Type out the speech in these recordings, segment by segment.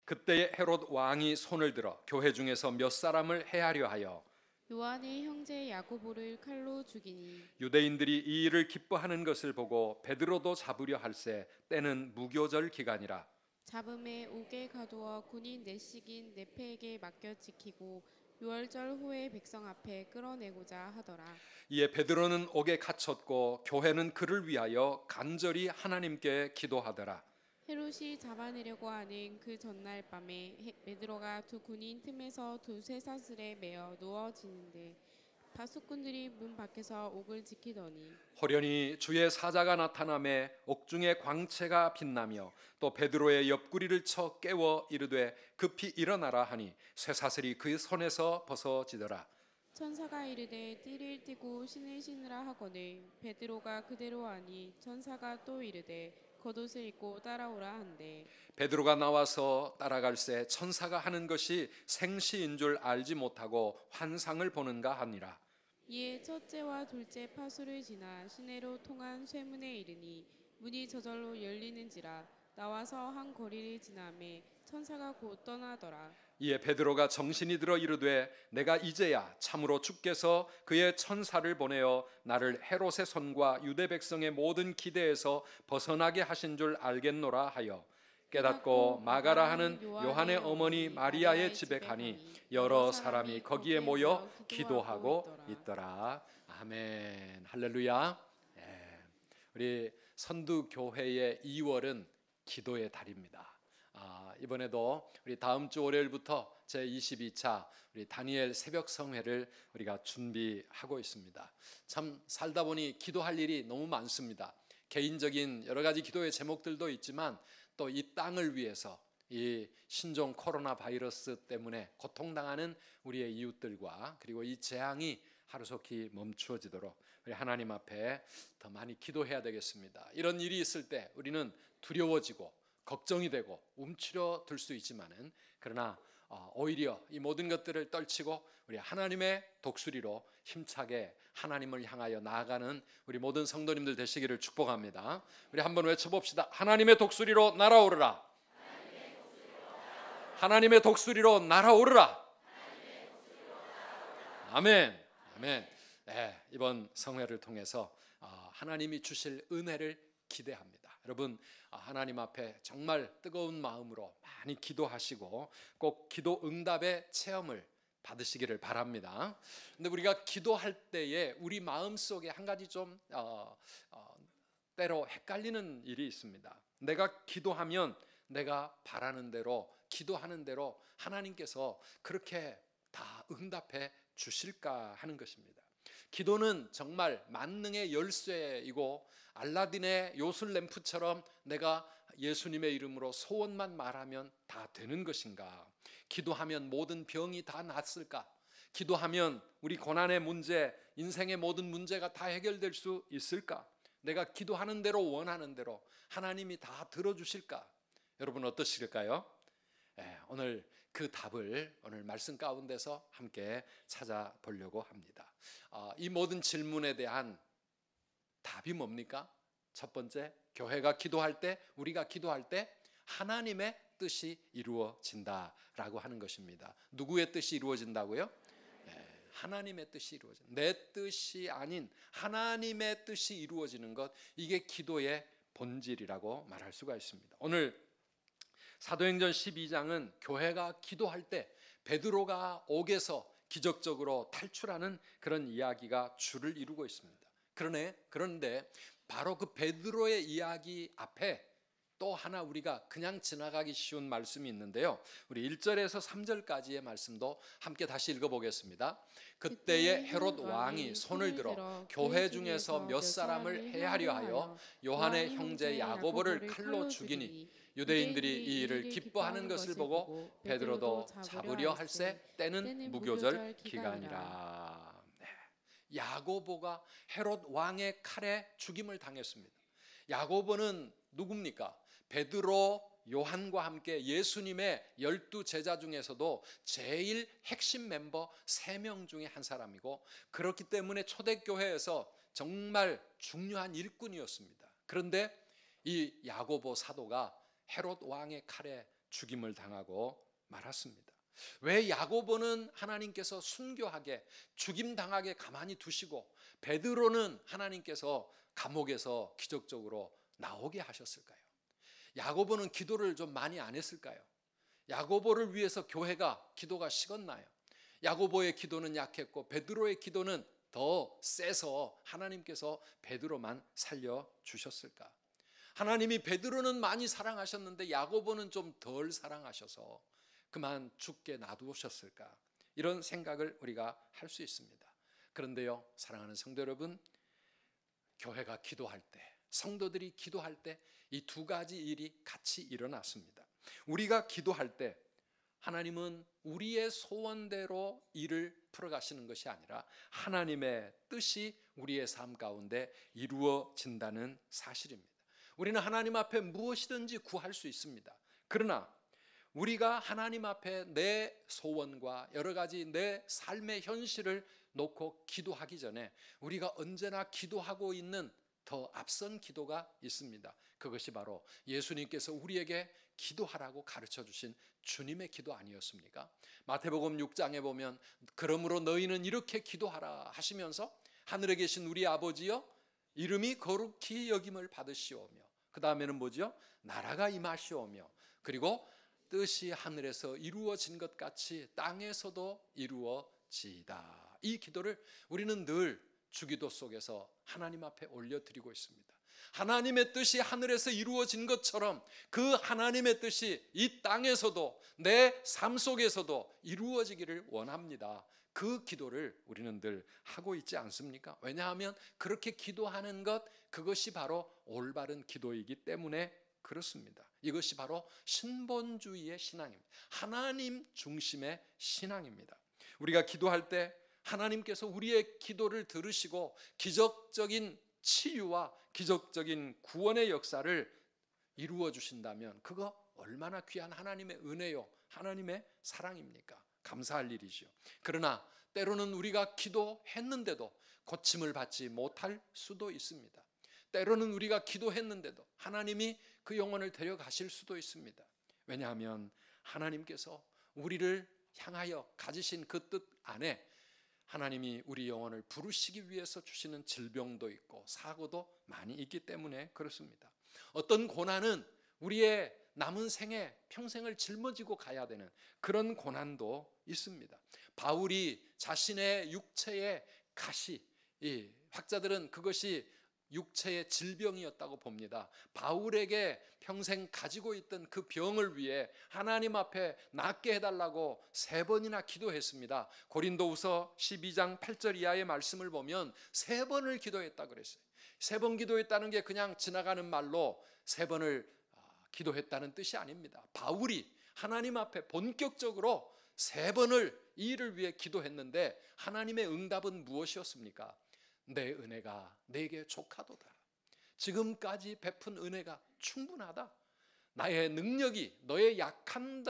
그때에 헤롯 왕이 손을 들어 교회 중에서 몇 사람을 해하려 하여 요한의 형제 야고보를 칼로 죽이니 유대인들이 이 일을 기뻐하는 것을 보고 베드로도 잡으려 할세 때는 무교절 기간이라. 잡음에 옥에 가두어 군인 내식인 네페에게 맡겨 지키고 유월절 후에 백성 앞에 끌어내고자 하더라. 이에 베드로는 옥에 갇혔고 교회는 그를 위하여 간절히 하나님께 기도하더라. 헤롯이 잡아내려고 하는 그 전날 밤에 베드로가 두 군인 틈에서 두 쇠사슬에 매어 누워지는데 파수꾼들이 문 밖에서 옥을 지키더니 호련히 주의 사자가 나타나매 옥중에 광채가 빛나며 또 베드로의 옆구리를 쳐 깨워 이르되 급히 일어나라 하니 쇠사슬이 그 손에서 벗어지더라. 천사가 이르되 띠를 띠고 신을 신으라 하거늘 베드로가 그대로 하니 천사가 또 이르되 겉옷을 입고 따라오라 한대. 베드로가 나와서 따라갈새 천사가 하는 것이 생시인 줄 알지 못하고 환상을 보는가 하니라. 이에 첫째와 둘째 파수를 지나 시내로 통한 쇠문에 이르니 문이 저절로 열리는지라 나와서 한 거리를 지나매 천사가 곧 떠나더라. 이에 베드로가 정신이 들어 이르되 내가 이제야 참으로 주께서 그의 천사를 보내어 나를 헤롯의 손과 유대 백성의 모든 기대에서 벗어나게 하신 줄 알겠노라 하여 깨닫고 마가라 하는 요한의 어머니 마리아의 집에 가니 여러 사람이 거기에 모여 기도하고 있더라. 아멘. 할렐루야. 우리 선두교회의 2월은 기도의 달입니다. 이번에도 우리 다음 주 월요일부터 제22차 우리 다니엘 새벽 성회를 우리가 준비하고 있습니다. 참 살다 보니 기도할 일이 너무 많습니다. 개인적인 여러 가지 기도의 제목들도 있지만 또 이 땅을 위해서 이 신종 코로나 바이러스 때문에 고통당하는 우리의 이웃들과 그리고 이 재앙이 하루속히 멈추어지도록 우리 하나님 앞에 더 많이 기도해야 되겠습니다. 이런 일이 있을 때 우리는 두려워지고 걱정이 되고 움츠러들 수 있지만은 그러나 오히려 이 모든 것들을 떨치고 우리 하나님의 독수리로 힘차게 하나님을 향하여 나아가는 우리 모든 성도님들 되시기를 축복합니다. 우리 한번 외쳐봅시다. 하나님의 독수리로 날아오르라. 하나님의 독수리로 날아오르라. 아멘. 아멘. 네, 이번 성회를 통해서 하나님이 주실 은혜를 기대합니다. 여러분 하나님 앞에 정말 뜨거운 마음으로 많이 기도하시고 꼭 기도 응답의 체험을 받으시기를 바랍니다. 근데 우리가 기도할 때에 우리 마음속에 한 가지 좀 때로 헷갈리는 일이 있습니다. 내가 기도하면 내가 바라는 대로 기도하는 대로 하나님께서 그렇게 다 응답해 주실까 하는 것입니다. 기도는 정말 만능의 열쇠이고 알라딘의 요술 램프처럼 내가 예수님의 이름으로 소원만 말하면 다 되는 것인가? 기도하면 모든 병이 다 낫을까? 기도하면 우리 고난의 문제, 인생의 모든 문제가 다 해결될 수 있을까? 내가 기도하는 대로 원하는 대로 하나님이 다 들어주실까? 여러분 어떠실까요? 오늘 그 답을 오늘 말씀 가운데서 함께 찾아보려고 합니다. 이 모든 질문에 대한 답이 뭡니까? 첫 번째, 교회가 기도할 때, 우리가 기도할 때 하나님의 뜻이 이루어진다라고 하는 것입니다. 누구의 뜻이 이루어진다고요? 하나님의 뜻이 이루어진다. 내 뜻이 아닌 하나님의 뜻이 이루어지는 것, 이게 기도의 본질이라고 말할 수가 있습니다. 오늘 사도행전 12장은 교회가 기도할 때 베드로가 옥에서 기적적으로 탈출하는 그런 이야기가 줄을 이루고 있습니다. 그런데 바로 그 베드로의 이야기 앞에 또 하나 우리가 그냥 지나가기 쉬운 말씀이 있는데요. 우리 1절에서 3절까지의 말씀도 함께 다시 읽어보겠습니다. 그때에 헤롯 왕이 손을 들어 교회 중에서 몇 사람을 해하려 하여 요한의 형제 야고보를 칼로 죽이니 유대인들이 이 일을 기뻐하는 것을 보고 베드로도 잡으려 할새 때는 무교절 기간이라. 야고보가 헤롯 왕의 칼에 죽임을 당했습니다. 야고보는 누굽니까? 베드로, 요한과 함께 예수님의 12제자 중에서도 제일 핵심 멤버 3명 중에 한 사람이고, 그렇기 때문에 초대교회에서 정말 중요한 일꾼이었습니다. 그런데 이 야고보 사도가 헤롯 왕의 칼에 죽임을 당하고 말았습니다. 왜 야고보는 하나님께서 순교하게 죽임당하게 가만히 두시고 베드로는 하나님께서 감옥에서 기적적으로 나오게 하셨을까요? 야고보는 기도를 좀 많이 안 했을까요? 야고보를 위해서 교회가 기도가 식었나요? 야고보의 기도는 약했고 베드로의 기도는 더 세서 하나님께서 베드로만 살려주셨을까? 하나님이 베드로는 많이 사랑하셨는데 야고보는 좀 덜 사랑하셔서 그만 죽게 놔두셨을까? 이런 생각을 우리가 할 수 있습니다. 그런데요, 사랑하는 성도 여러분, 교회가 기도할 때, 성도들이 기도할 때 이 두 가지 일이 같이 일어났습니다. 우리가 기도할 때 하나님은 우리의 소원대로 일을 풀어가시는 것이 아니라 하나님의 뜻이 우리의 삶 가운데 이루어진다는 사실입니다. 우리는 하나님 앞에 무엇이든지 구할 수 있습니다. 그러나 우리가 하나님 앞에 내 소원과 여러 가지 내 삶의 현실을 놓고 기도하기 전에 우리가 언제나 기도하고 있는 더 앞선 기도가 있습니다. 그것이 바로 예수님께서 우리에게 기도하라고 가르쳐 주신 주님의 기도 아니었습니까? 마태복음 6장에 보면 그러므로 너희는 이렇게 기도하라 하시면서 하늘에 계신 우리 아버지여 이름이 거룩히 여김을 받으시오며 그 다음에는 뭐죠? 나라가 임하시오며 그리고 뜻이 하늘에서 이루어진 것 같이 땅에서도 이루어지이다. 이 기도를 우리는 늘 주기도 속에서 하나님 앞에 올려드리고 있습니다. 하나님의 뜻이 하늘에서 이루어진 것처럼 그 하나님의 뜻이 이 땅에서도 내 삶 속에서도 이루어지기를 원합니다. 그 기도를 우리는 늘 하고 있지 않습니까? 왜냐하면 그렇게 기도하는 것 그것이 바로 올바른 기도이기 때문에 그렇습니다. 이것이 바로 신본주의의 신앙입니다. 하나님 중심의 신앙입니다. 우리가 기도할 때 하나님께서 우리의 기도를 들으시고 기적적인 치유와 기적적인 구원의 역사를 이루어 주신다면 그거 얼마나 귀한 하나님의 은혜요, 하나님의 사랑입니까? 감사할 일이죠. 그러나 때로는 우리가 기도했는데도 고침을 받지 못할 수도 있습니다. 때로는 우리가 기도했는데도 하나님이 그 영혼을 데려가실 수도 있습니다. 왜냐하면 하나님께서 우리를 향하여 가지신 그 뜻 안에 하나님이 우리 영혼을 부르시기 위해서 주시는 질병도 있고 사고도 많이 있기 때문에 그렇습니다. 어떤 고난은 우리의 남은 생에 평생을 짊어지고 가야 되는 그런 고난도 있습니다. 바울이 자신의 육체의 가시, 이 학자들은 그것이 육체의 질병이었다고 봅니다. 바울에게 평생 가지고 있던 그 병을 위해 하나님 앞에 낫게 해달라고 3번이나 기도했습니다. 고린도후서 12장 8절 이하의 말씀을 보면 3번을 기도했다 그랬어요. 3번 기도했다는 게 그냥 지나가는 말로 3번을 기도했다는 뜻이 아닙니다. 바울이 하나님 앞에 본격적으로 3번을 이 일을 위해 기도했는데 하나님의 응답은 무엇이었습니까? 내 은혜가 내게 족하도다. 지금까지 베푼 은혜가 충분하다. 나의 능력이 너의 약한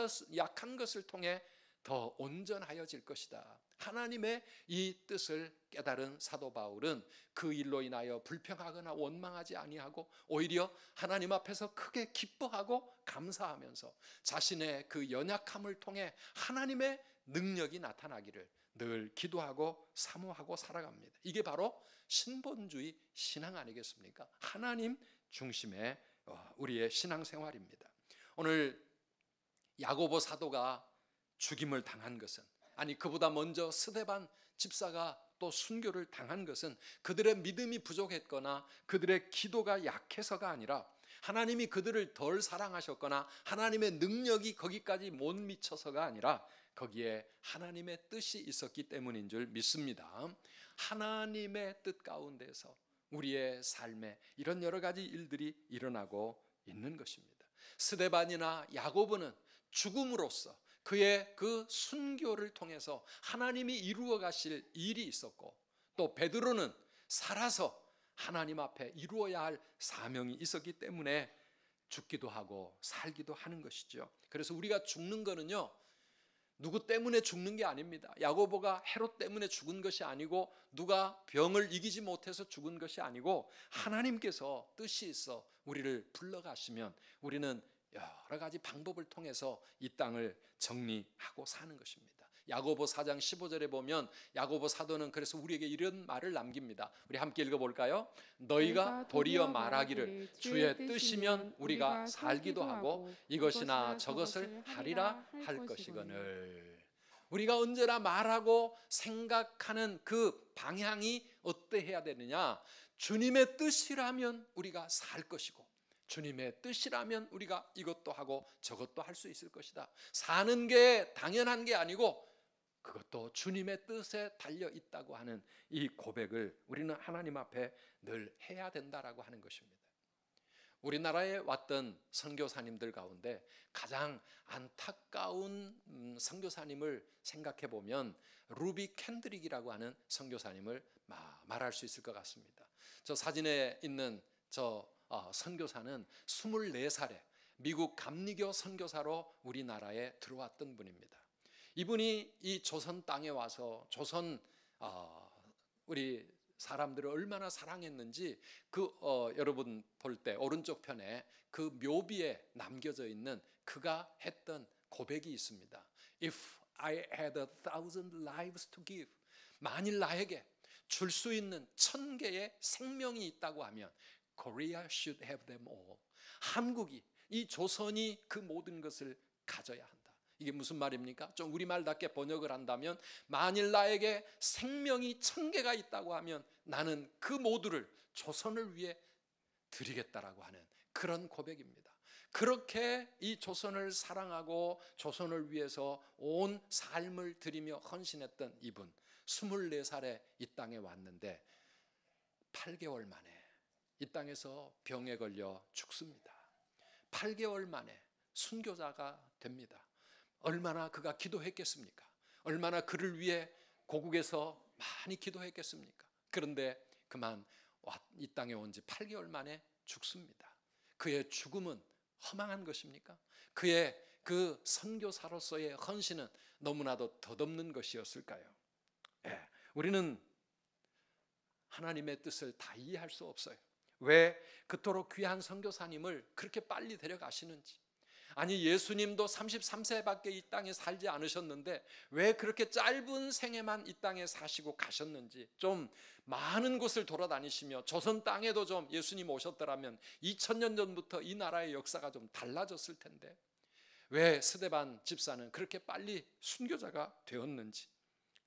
것을 통해 더 온전하여질 것이다. 하나님의 이 뜻을 깨달은 사도 바울은 그 일로 인하여 불평하거나 원망하지 아니하고 오히려 하나님 앞에서 크게 기뻐하고 감사하면서 자신의 그 연약함을 통해 하나님의 능력이 나타나기를 늘 기도하고 사모하고 살아갑니다. 이게 바로 신본주의 신앙 아니겠습니까? 하나님 중심의 우리의 신앙생활입니다. 오늘 야고보 사도가 죽임을 당한 것은 아니 그보다 먼저 스데반 집사가 또 순교를 당한 것은 그들의 믿음이 부족했거나 그들의 기도가 약해서가 아니라 하나님이 그들을 덜 사랑하셨거나 하나님의 능력이 거기까지 못 미쳐서가 아니라 거기에 하나님의 뜻이 있었기 때문인 줄 믿습니다. 하나님의 뜻 가운데서 우리의 삶에 이런 여러 가지 일들이 일어나고 있는 것입니다. 스데반이나 야고보는 죽음으로써 그의 그 순교를 통해서 하나님이 이루어 가실 일이 있었고 또 베드로는 살아서 하나님 앞에 이루어야 할 사명이 있었기 때문에 죽기도 하고 살기도 하는 것이죠. 그래서 우리가 죽는 거는요 누구 때문에 죽는 게 아닙니다. 야고보가 헤롯 때문에 죽은 것이 아니고 누가 병을 이기지 못해서 죽은 것이 아니고 하나님께서 뜻이 있어 우리를 불러가시면 우리는 여러 가지 방법을 통해서 이 땅을 정리하고 사는 것입니다. 야고보 4장 15절에 보면 야고보 사도는 그래서 우리에게 이런 말을 남깁니다. 우리 함께 읽어볼까요? 너희가 도리어 말하기를 주의 뜻이면 우리가 살기도 하고 이것이나 저것을 하리라 할 것이거늘. 우리가 언제나 말하고 생각하는 그 방향이 어떠해야 되느냐? 주님의 뜻이라면 우리가 살 것이고 주님의 뜻이라면 우리가 이것도 하고 저것도 할 수 있을 것이다. 사는 게 당연한 게 아니고 그것도 주님의 뜻에 달려 있다고 하는 이 고백을 우리는 하나님 앞에 늘 해야 된다라고 하는 것입니다. 우리나라에 왔던 선교사님들 가운데 가장 안타까운 선교사님을 생각해 보면 루비 캔드릭이라고 하는 선교사님을 말할 수 있을 것 같습니다. 저 사진에 있는 저 선교사는 24살에 미국 감리교 선교사로 우리나라에 들어왔던 분입니다. 이분이 이 조선 땅에 와서 조선 우리 사람들을 얼마나 사랑했는지 여러분 볼 때 오른쪽 편에 그 묘비에 남겨져 있는 그가 했던 고백이 있습니다. If I had 1,000 lives to give, 만일 나에게 줄 수 있는 1000개의 생명이 있다고 하면 Korea should have them all. 한국이, 이 조선이 그 모든 것을 가져야 한다. 이게 무슨 말입니까? 좀 우리말답게 번역을 한다면 만일 나에게 생명이 1000개가 있다고 하면 나는 그 모두를 조선을 위해 드리겠다라고 하는 그런 고백입니다. 그렇게 이 조선을 사랑하고 조선을 위해서 온 삶을 드리며 헌신했던 이분 24살에 이 땅에 왔는데 8개월 만에 이 땅에서 병에 걸려 죽습니다. 8개월 만에 순교자가 됩니다. 얼마나 그가 기도했겠습니까? 얼마나 그를 위해 고국에서 많이 기도했겠습니까? 그런데 그만 이 땅에 온 지 8개월 만에 죽습니다. 그의 죽음은 허망한 것입니까? 그의 그 선교사로서의 헌신은 너무나도 덧없는 것이었을까요? 우리는 하나님의 뜻을 다 이해할 수 없어요. 왜 그토록 귀한 선교사님을 그렇게 빨리 데려가시는지, 아니 예수님도 33세밖에 이 땅에 살지 않으셨는데 왜 그렇게 짧은 생애만 이 땅에 사시고 가셨는지, 좀 많은 곳을 돌아다니시며 조선 땅에도 좀 예수님 오셨더라면 2000년 전부터 이 나라의 역사가 좀 달라졌을 텐데 왜 스데반 집사는 그렇게 빨리 순교자가 되었는지.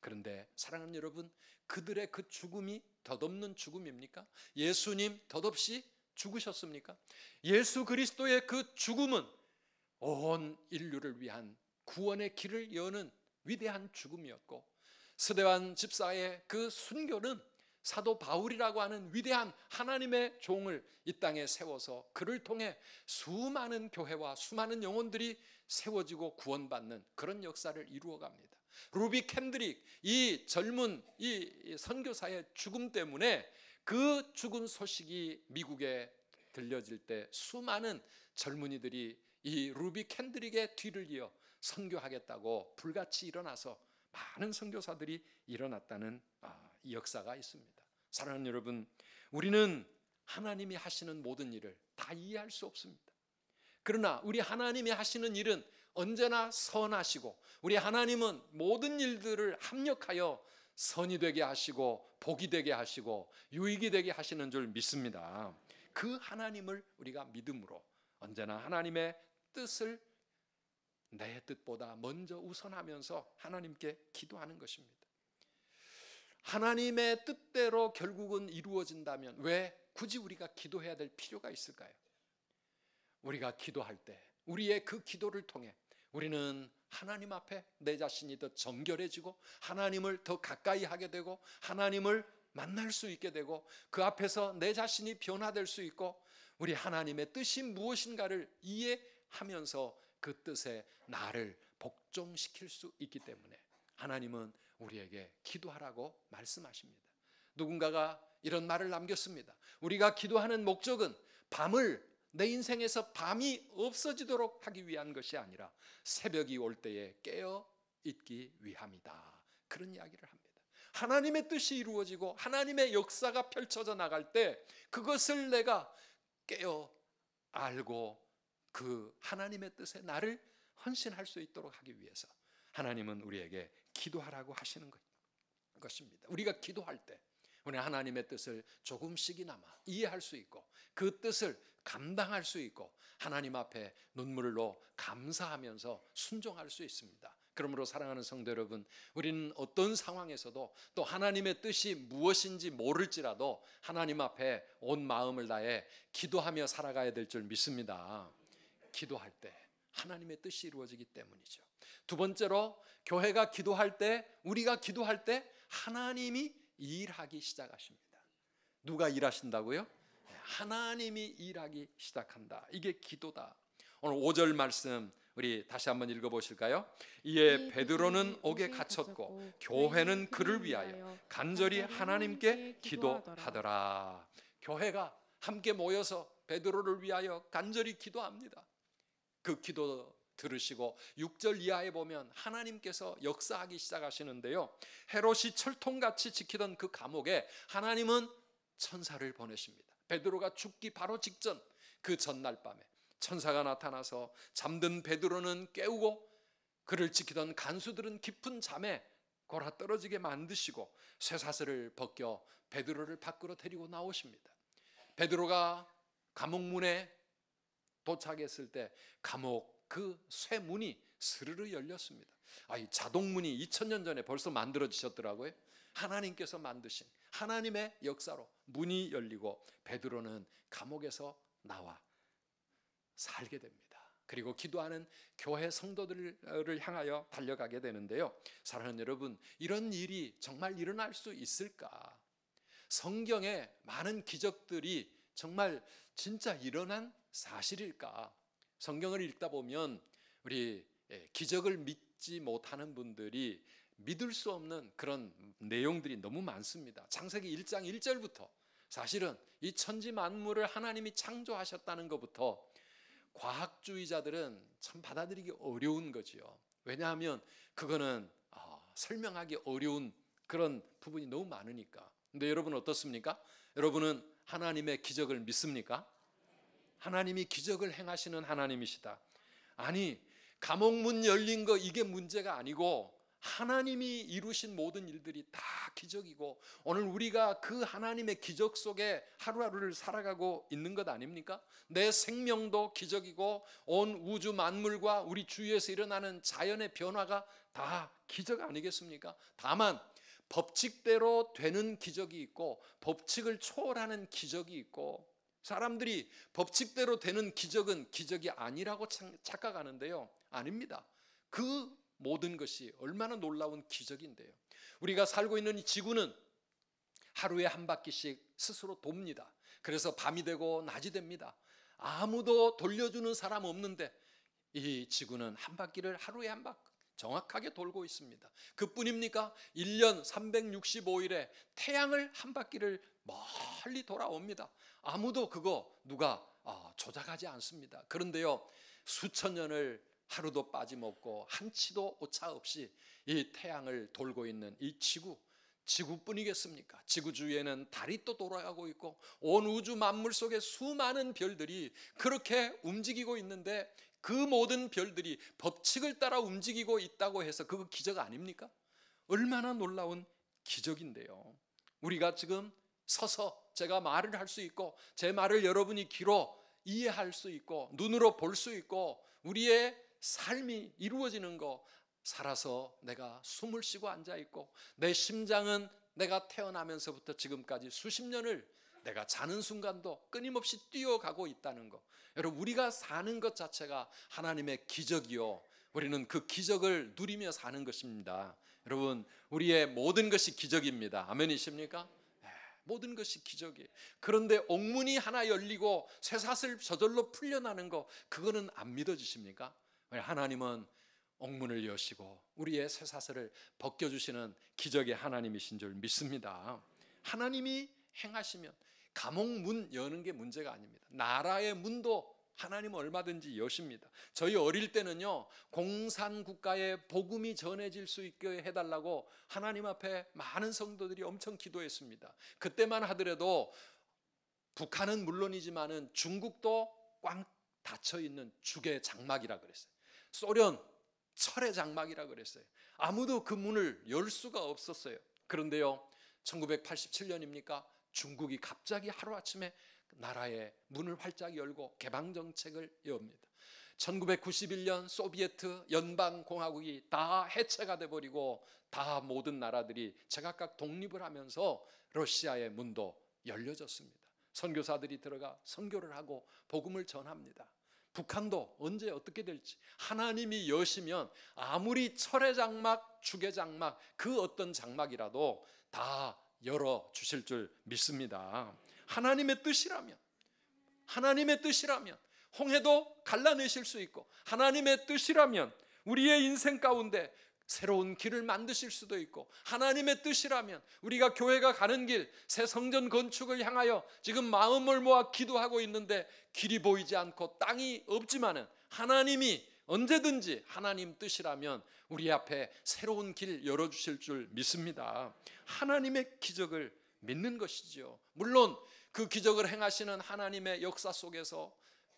그런데 사랑하는 여러분, 그들의 그 죽음이 덧없는 죽음입니까? 예수님 덧없이 죽으셨습니까? 예수 그리스도의 그 죽음은 온 인류를 위한 구원의 길을 여는 위대한 죽음이었고, 스데반 집사의 그 순교는 사도 바울이라고 하는 위대한 하나님의 종을 이 땅에 세워서 그를 통해 수많은 교회와 수많은 영혼들이 세워지고 구원받는 그런 역사를 이루어갑니다. 루비 캔드릭, 이 젊은 이 선교사의 죽음 때문에 그 죽은 소식이 미국에 들려질 때 수많은 젊은이들이 이 루비 캔드릭의 뒤를 이어 선교하겠다고 불같이 일어나서 많은 선교사들이 일어났다는 이 역사가 있습니다. 사랑하는 여러분, 우리는 하나님이 하시는 모든 일을 다 이해할 수 없습니다. 그러나 우리 하나님이 하시는 일은 언제나 선하시고 우리 하나님은 모든 일들을 합력하여 선이 되게 하시고 복이 되게 하시고 유익이 되게 하시는 줄 믿습니다. 그 하나님을 우리가 믿음으로 언제나 하나님의 뜻을 내 뜻보다 먼저 우선하면서 하나님께 기도하는 것입니다. 하나님의 뜻대로 결국은 이루어진다면 왜 굳이 우리가 기도해야 될 필요가 있을까요? 우리가 기도할 때 우리의 그 기도를 통해 우리는 하나님 앞에 내 자신이 더 정결해지고 하나님을 더 가까이 하게 되고 하나님을 만날 수 있게 되고 그 앞에서 내 자신이 변화될 수 있고 우리 하나님의 뜻이 무엇인가를 이해하면서 그 뜻에 나를 복종시킬 수 있기 때문에 하나님은 우리에게 기도하라고 말씀하십니다. 누군가가 이런 말을 남겼습니다. 우리가 기도하는 목적은 내 인생에서 밤이 없어지도록 하기 위한 것이 아니라 새벽이 올 때에 깨어 있기 위함이다. 그런 이야기를 합니다. 하나님의 뜻이 이루어지고 하나님의 역사가 펼쳐져 나갈 때 그것을 내가 깨어 알고 그 하나님의 뜻에 나를 헌신할 수 있도록 하기 위해서 하나님은 우리에게 기도하라고 하시는 것입니다. 우리가 기도할 때 우리 하나님의 뜻을 조금씩이나마 이해할 수 있고 그 뜻을 감당할 수 있고 하나님 앞에 눈물로 감사하면서 순종할 수 있습니다. 그러므로 사랑하는 성도 여러분, 우리는 어떤 상황에서도 또 하나님의 뜻이 무엇인지 모를지라도 하나님 앞에 온 마음을 다해 기도하며 살아가야 될 줄 믿습니다. 기도할 때 하나님의 뜻이 이루어지기 때문이죠. 두 번째로 교회가 기도할 때, 우리가 기도할 때 하나님이 일하기 시작하십니다. 누가 일하신다고요? 하나님이 일하기 시작한다. 이게 기도다. 오늘 5절 말씀 우리 다시 한번 읽어보실까요? 이에 베드로는 옥에 갇혔고 교회는 그를 위하여 간절히 하나님께 기도하더라. 교회가 함께 모여서 베드로를 위하여 간절히 기도합니다. 그 기도 들으시고 6절 이하에 보면 하나님께서 역사하기 시작하시는데요, 헤롯이 철통같이 지키던 그 감옥에 하나님은 천사를 보내십니다. 베드로가 죽기 바로 직전 그 전날 밤에 천사가 나타나서 잠든 베드로는 깨우고 그를 지키던 간수들은 깊은 잠에 골아떨어지게 만드시고 쇠사슬을 벗겨 베드로를 밖으로 데리고 나오십니다. 베드로가 감옥문에 도착했을 때 감옥 그 쇠문이 스르르 열렸습니다. 이 자동문이 2000년 전에 벌써 만들어지셨더라고요. 하나님께서 만드신 하나님의 역사로 문이 열리고 베드로는 감옥에서 나와 살게 됩니다. 그리고 기도하는 교회 성도들을 향하여 달려가게 되는데요, 사랑하는 여러분, 이런 일이 정말 일어날 수 있을까? 성경에 많은 기적들이 정말 진짜 일어난 사실일까? 성경을 읽다 보면 우리 기적을 믿지 못하는 분들이 믿을 수 없는 그런 내용들이 너무 많습니다. 창세기 1장 1절부터 사실은 이 천지 만물을 하나님이 창조하셨다는 것부터 과학주의자들은 참 받아들이기 어려운 거지요. 왜냐하면 그거는 설명하기 어려운 그런 부분이 너무 많으니까. 근데 여러분 어떻습니까? 여러분은 하나님의 기적을 믿습니까? 하나님이 기적을 행하시는 하나님이시다. 아니, 감옥문 열린 거 이게 문제가 아니고 하나님이 이루신 모든 일들이 다 기적이고 오늘 우리가 그 하나님의 기적 속에 하루하루를 살아가고 있는 것 아닙니까? 내 생명도 기적이고 온 우주 만물과 우리 주위에서 일어나는 자연의 변화가 다 기적 아니겠습니까? 다만 법칙대로 되는 기적이 있고 법칙을 초월하는 기적이 있고, 사람들이 법칙대로 되는 기적은 기적이 아니라고 착각하는데요, 아닙니다. 그 모든 것이 얼마나 놀라운 기적인데요. 우리가 살고 있는 이 지구는 하루에 한 바퀴씩 스스로 돕니다. 그래서 밤이 되고 낮이 됩니다. 아무도 돌려주는 사람 없는데 이 지구는 한 바퀴를 하루에 한 바퀴 정확하게 돌고 있습니다. 그뿐입니까? 1년 365일에 태양을 한 바퀴를 멀리 돌아옵니다. 아무도 그거 누가 조작하지 않습니다. 그런데요, 수천 년을 하루도 빠짐없고 한치도 오차 없이 이 태양을 돌고 있는 이 지구뿐이겠습니까? 지구 주위에는 달이 또 돌아가고 있고 온 우주 만물 속에 수많은 별들이 그렇게 움직이고 있는데 그 모든 별들이 법칙을 따라 움직이고 있다고 해서 그거 기적 아닙니까? 얼마나 놀라운 기적인데요. 우리가 지금 서서 제가 말을 할 수 있고 제 말을 여러분이 귀로 이해할 수 있고 눈으로 볼 수 있고 우리의 삶이 이루어지는 거, 살아서 내가 숨을 쉬고 앉아 있고 내 심장은 내가 태어나면서부터 지금까지 수십 년을 내가 자는 순간도 끊임없이 뛰어가고 있다는 거, 여러분 우리가 사는 것 자체가 하나님의 기적이요, 우리는 그 기적을 누리며 사는 것입니다. 여러분 우리의 모든 것이 기적입니다. 아멘이십니까? 모든 것이 기적이에요. 그런데 옥문이 하나 열리고 쇠사슬 저절로 풀려나는 거, 그거는 안 믿어지십니까? 하나님은 옥문을 여시고 우리의 쇠사슬을 벗겨주시는 기적의 하나님이신 줄 믿습니다. 하나님이 행하시면 감옥 문 여는 게 문제가 아닙니다. 나라의 문도 하나님은 얼마든지 여십니다. 저희 어릴 때는요, 공산국가에 복음이 전해질 수 있게 해달라고 하나님 앞에 많은 성도들이 엄청 기도했습니다. 그때만 하더라도 북한은 물론이지만은 중국도 꽝 닫혀 있는 죽의 장막이라 그랬어요. 소련 철의 장막이라 그랬어요. 아무도 그 문을 열 수가 없었어요. 그런데요, 1987년입니까? 중국이 갑자기 하루아침에 나라의 문을 활짝 열고 개방 정책을 엽니다. 1991년 소비에트 연방공화국이 다 해체가 돼버리고 다 모든 나라들이 제각각 독립을 하면서 러시아의 문도 열려졌습니다. 선교사들이 들어가 선교를 하고 복음을 전합니다. 북한도 언제 어떻게 될지, 하나님이 여시면 아무리 철의 장막, 죽의 장막, 그 어떤 장막이라도 다 열어주실 줄 믿습니다. 하나님의 뜻이라면, 하나님의 뜻이라면 홍해도 갈라내실 수 있고, 하나님의 뜻이라면 우리의 인생 가운데 새로운 길을 만드실 수도 있고, 하나님의 뜻이라면 우리가 교회가 가는 길, 새 성전 건축을 향하여 지금 마음을 모아 기도하고 있는데 길이 보이지 않고 땅이 없지만은 하나님이 언제든지 하나님 뜻이라면 우리 앞에 새로운 길 열어주실 줄 믿습니다. 하나님의 기적을 믿는 것이죠. 물론 그 기적을 행하시는 하나님의 역사 속에서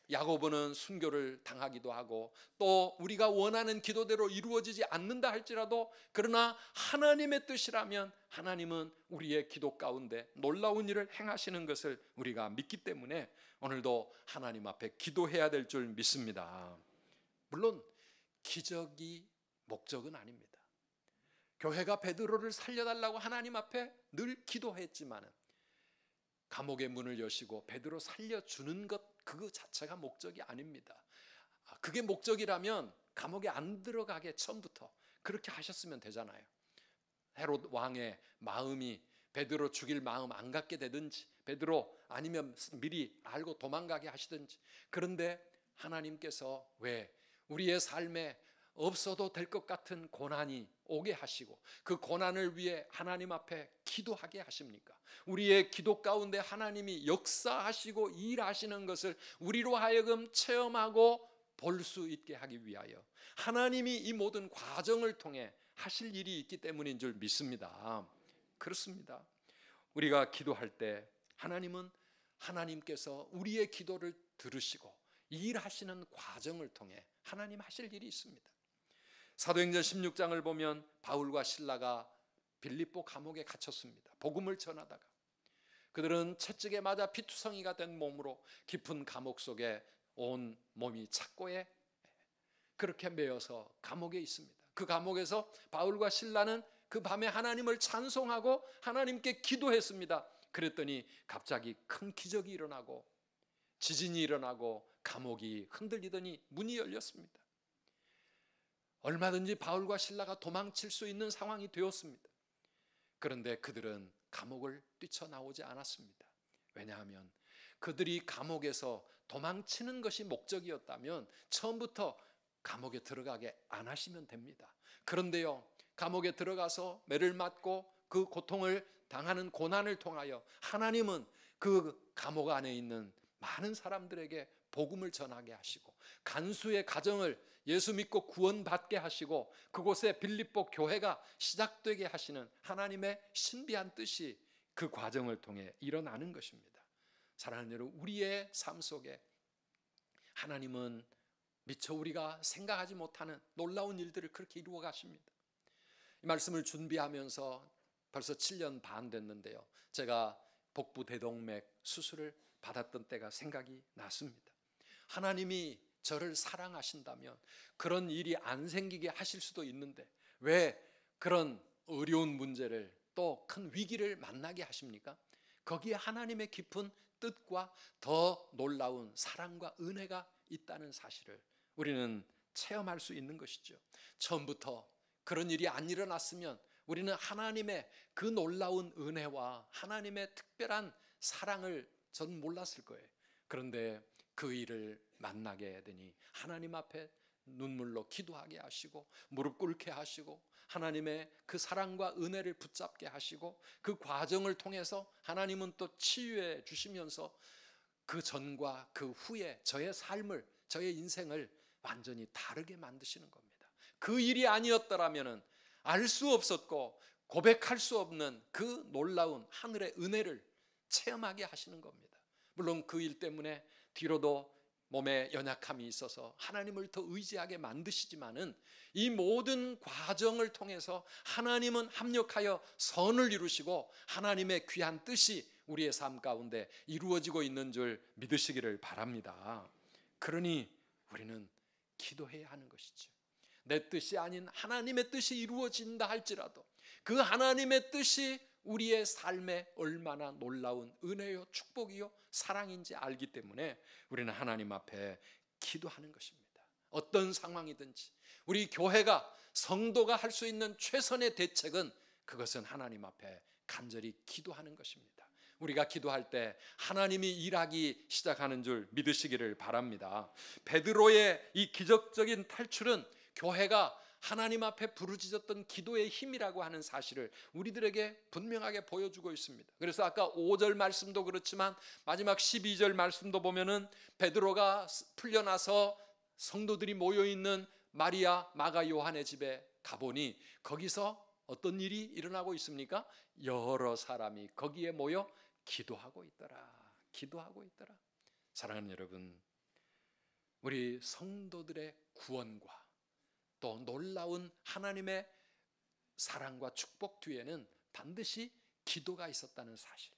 야고보는 순교를 당하기도 하고, 또 우리가 원하는 기도대로 이루어지지 않는다 할지라도, 그러나 하나님의 뜻이라면 하나님은 우리의 기도 가운데 놀라운 일을 행하시는 것을 우리가 믿기 때문에 오늘도 하나님 앞에 기도해야 될 줄 믿습니다. 물론 기적이 목적은 아닙니다. 교회가 베드로를 살려달라고 하나님 앞에 늘 기도했지만은 감옥의 문을 여시고 베드로 살려주는 것, 그 자체가 목적이 아닙니다. 그게 목적이라면 감옥에 안 들어가게 처음부터 그렇게 하셨으면 되잖아요. 헤롯 왕의 마음이 베드로 죽일 마음 안 갖게 되든지, 베드로 아니면 미리 알고 도망가게 하시든지. 그런데 하나님께서 왜 우리의 삶에 없어도 될 것 같은 고난이 오게 하시고 그 고난을 위해 하나님 앞에 기도하게 하십니까? 우리의 기도 가운데 하나님이 역사하시고 일하시는 것을 우리로 하여금 체험하고 볼 수 있게 하기 위하여 하나님이 이 모든 과정을 통해 하실 일이 있기 때문인 줄 믿습니다. 그렇습니다. 우리가 기도할 때 하나님은 하나님께서 우리의 기도를 들으시고 일하시는 과정을 통해 하나님 하실 일이 있습니다. 사도행전 16장을 보면 바울과 실라가 빌립보 감옥에 갇혔습니다. 복음을 전하다가 그들은 채찍에 맞아 피투성이가 된 몸으로 깊은 감옥 속에 온 몸이 착고에 그렇게 매여서 감옥에 있습니다. 그 감옥에서 바울과 실라는 그 밤에 하나님을 찬송하고 하나님께 기도했습니다. 그랬더니 갑자기 큰 기적이 일어나고 지진이 일어나고 감옥이 흔들리더니 문이 열렸습니다. 얼마든지 바울과 실라가 도망칠 수 있는 상황이 되었습니다. 그런데 그들은 감옥을 뛰쳐나오지 않았습니다. 왜냐하면 그들이 감옥에서 도망치는 것이 목적이었다면 처음부터 감옥에 들어가게 안 하시면 됩니다. 그런데요, 감옥에 들어가서 매를 맞고 그 고통을 당하는 고난을 통하여 하나님은 그 감옥 안에 있는 많은 사람들에게 복음을 전하게 하시고 간수의 가정을 예수 믿고 구원받게 하시고 그곳에 빌립보 교회가 시작되게 하시는 하나님의 신비한 뜻이 그 과정을 통해 일어나는 것입니다. 사랑하는 여러분, 우리의 삶 속에 하나님은 미처 우리가 생각하지 못하는 놀라운 일들을 그렇게 이루어 가십니다. 이 말씀을 준비하면서 벌써 7년 반 됐는데요, 제가 복부 대동맥 수술을 받았던 때가 생각이 났습니다. 하나님이 저를 사랑하신다면 그런 일이 안 생기게 하실 수도 있는데 왜 그런 어려운 문제를 또 큰 위기를 만나게 하십니까? 거기에 하나님의 깊은 뜻과 더 놀라운 사랑과 은혜가 있다는 사실을 우리는 체험할 수 있는 것이죠. 처음부터 그런 일이 안 일어났으면 우리는 하나님의 그 놀라운 은혜와 하나님의 특별한 사랑을 전 몰랐을 거예요. 그런데 그 일을 만나게 되니 하나님 앞에 눈물로 기도하게 하시고 무릎 꿇게 하시고 하나님의 그 사랑과 은혜를 붙잡게 하시고 그 과정을 통해서 하나님은 또 치유해 주시면서 그 전과 그 후에 저의 삶을, 저의 인생을 완전히 다르게 만드시는 겁니다. 그 일이 아니었더라면 알 수 없었고 고백할 수 없는 그 놀라운 하늘의 은혜를 체험하게 하시는 겁니다. 물론 그 일 때문에 뒤로도 몸에 연약함이 있어서 하나님을 더 의지하게 만드시지만은 이 모든 과정을 통해서 하나님은 합력하여 선을 이루시고 하나님의 귀한 뜻이 우리의 삶 가운데 이루어지고 있는 줄 믿으시기를 바랍니다. 그러니 우리는 기도해야 하는 것이죠. 내 뜻이 아닌 하나님의 뜻이 이루어진다 할지라도 그 하나님의 뜻이 우리의 삶에 얼마나 놀라운 은혜요 축복이요 사랑인지 알기 때문에 우리는 하나님 앞에 기도하는 것입니다. 어떤 상황이든지 우리 교회가 성도가 할 수 있는 최선의 대책은 그것은 하나님 앞에 간절히 기도하는 것입니다. 우리가 기도할 때 하나님이 일하기 시작하는 줄 믿으시기를 바랍니다. 베드로의 이 기적적인 탈출은 교회가 하나님 앞에 부르짖었던 기도의 힘이라고 하는 사실을 우리들에게 분명하게 보여주고 있습니다. 그래서 아까 5절 말씀도 그렇지만 마지막 12절 말씀도 보면은 베드로가 풀려나서 성도들이 모여있는 마리아, 마가, 요한의 집에 가보니 거기서 어떤 일이 일어나고 있습니까? 여러 사람이 거기에 모여 기도하고 있더라. 기도하고 있더라. 사랑하는 여러분, 우리 성도들의 구원과 또 놀라운 하나님의 사랑과 축복 뒤에는 반드시 기도가 있었다는 사실.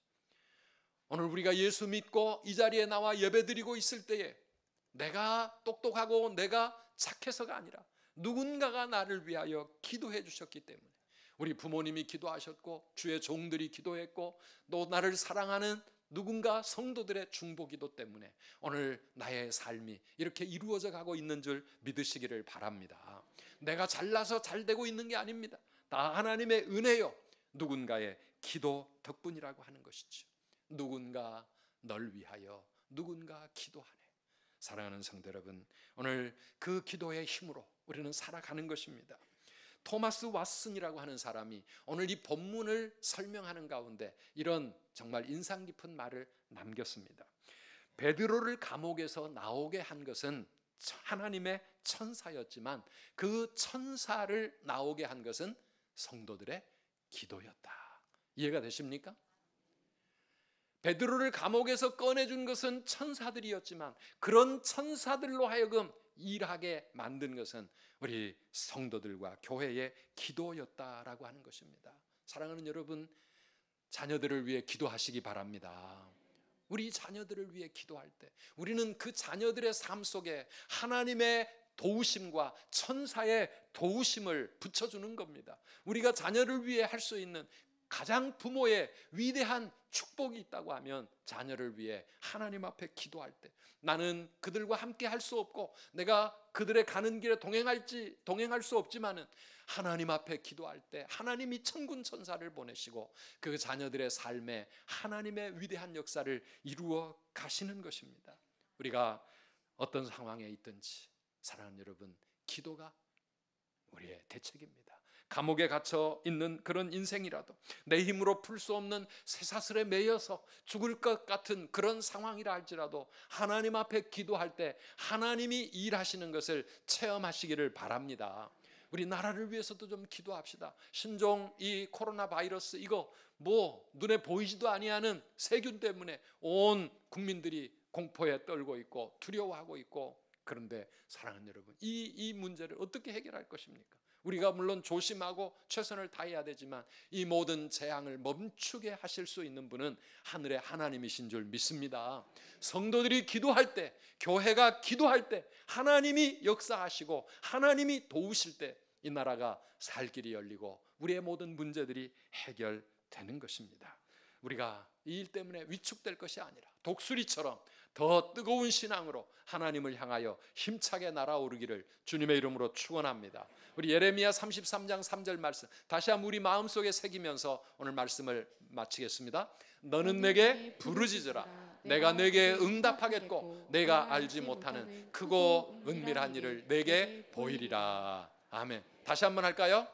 오늘 우리가 예수 믿고 이 자리에 나와 예배드리고 있을 때에 내가 똑똑하고 내가 착해서가 아니라 누군가가 나를 위하여 기도해 주셨기 때문에 우리 부모님이 기도하셨고 주의 종들이 기도했고 또 나를 사랑하는 누군가 성도들의 중보기도 때문에 오늘 나의 삶이 이렇게 이루어져 가고 있는 줄 믿으시기를 바랍니다. 내가 잘나서 잘 되고 있는 게 아닙니다. 다 하나님의 은혜요 누군가의 기도 덕분이라고 하는 것이죠. 누군가 널 위하여 누군가 기도하네. 사랑하는 성도 여러분, 오늘 그 기도의 힘으로 우리는 살아가는 것입니다. 토마스 왓슨이라고 하는 사람이 오늘 이 본문을 설명하는 가운데 이런 정말 인상 깊은 말을 남겼습니다. 베드로를 감옥에서 나오게 한 것은 하나님의 천사였지만 그 천사를 나오게 한 것은 성도들의 기도였다. 이해가 되십니까? 베드로를 감옥에서 꺼내준 것은 천사들이었지만 그런 천사들로 하여금 일하게 만든 것은 우리 성도들과 교회의 기도였다라고 하는 것입니다. 사랑하는 여러분, 자녀들을 위해 기도하시기 바랍니다. 우리 자녀들을 위해 기도할 때 우리는 그 자녀들의 삶 속에 하나님의 도우심과 천사의 도우심을 붙여주는 겁니다. 우리가 자녀를 위해 할 수 있는 가장 부모의 위대한 축복이 있다고 하면 자녀를 위해 하나님 앞에 기도할 때 나는 그들과 함께 할 수 없고 내가 그들의 가는 길에 동행할 수 없지만은 하나님 앞에 기도할 때 하나님이 천군 천사를 보내시고 그 자녀들의 삶에 하나님의 위대한 역사를 이루어 가시는 것입니다. 우리가 어떤 상황에 있든지 사랑하는 여러분, 기도가 우리의 대책입니다. 감옥에 갇혀 있는 그런 인생이라도 내 힘으로 풀 수 없는 쇠사슬에 매여서 죽을 것 같은 그런 상황이라 할지라도 하나님 앞에 기도할 때 하나님이 일하시는 것을 체험하시기를 바랍니다. 우리 나라를 위해서도 좀 기도합시다. 신종 이 코로나 바이러스 이거 뭐 눈에 보이지도 아니하는 세균 때문에 온 국민들이 공포에 떨고 있고 두려워하고 있고, 그런데 사랑하는 여러분, 이 문제를 어떻게 해결할 것입니까? 우리가 물론 조심하고 최선을 다해야 되지만 이 모든 재앙을 멈추게 하실 수 있는 분은 하늘의 하나님이신 줄 믿습니다. 성도들이 기도할 때, 교회가 기도할 때 하나님이 역사하시고 하나님이 도우실 때 이 나라가 살 길이 열리고 우리의 모든 문제들이 해결되는 것입니다. 우리가 이 일 때문에 위축될 것이 아니라 독수리처럼 더 뜨거운 신앙으로 하나님을 향하여 힘차게 날아오르기를 주님의 이름으로 축원합니다. 우리 예레미야 33장 3절 말씀 다시 한번 우리 마음속에 새기면서 오늘 말씀을 마치겠습니다. 너는 내게 부르짖으라. 내가 내게 응답하겠고 내가 알지 못하는 크고 은밀한 일을 내게 보이리라. 아멘. 다시 한번 할까요?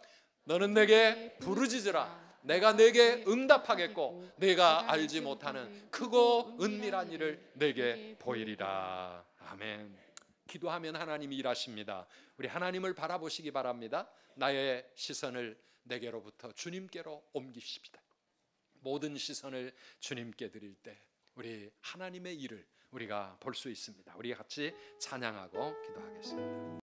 너는 내게 부르짖으라. 내가 내게 응답하겠고 내가 알지 못하는 크고 은밀한 일을 내게 보이리라. 아멘. 기도하면 하나님이 일하십니다. 우리 하나님을 바라보시기 바랍니다. 나의 시선을 내게로부터 주님께로 옮기십시다. 모든 시선을 주님께 드릴 때 우리 하나님의 일을 우리가 볼 수 있습니다. 우리 같이 찬양하고 기도하겠습니다.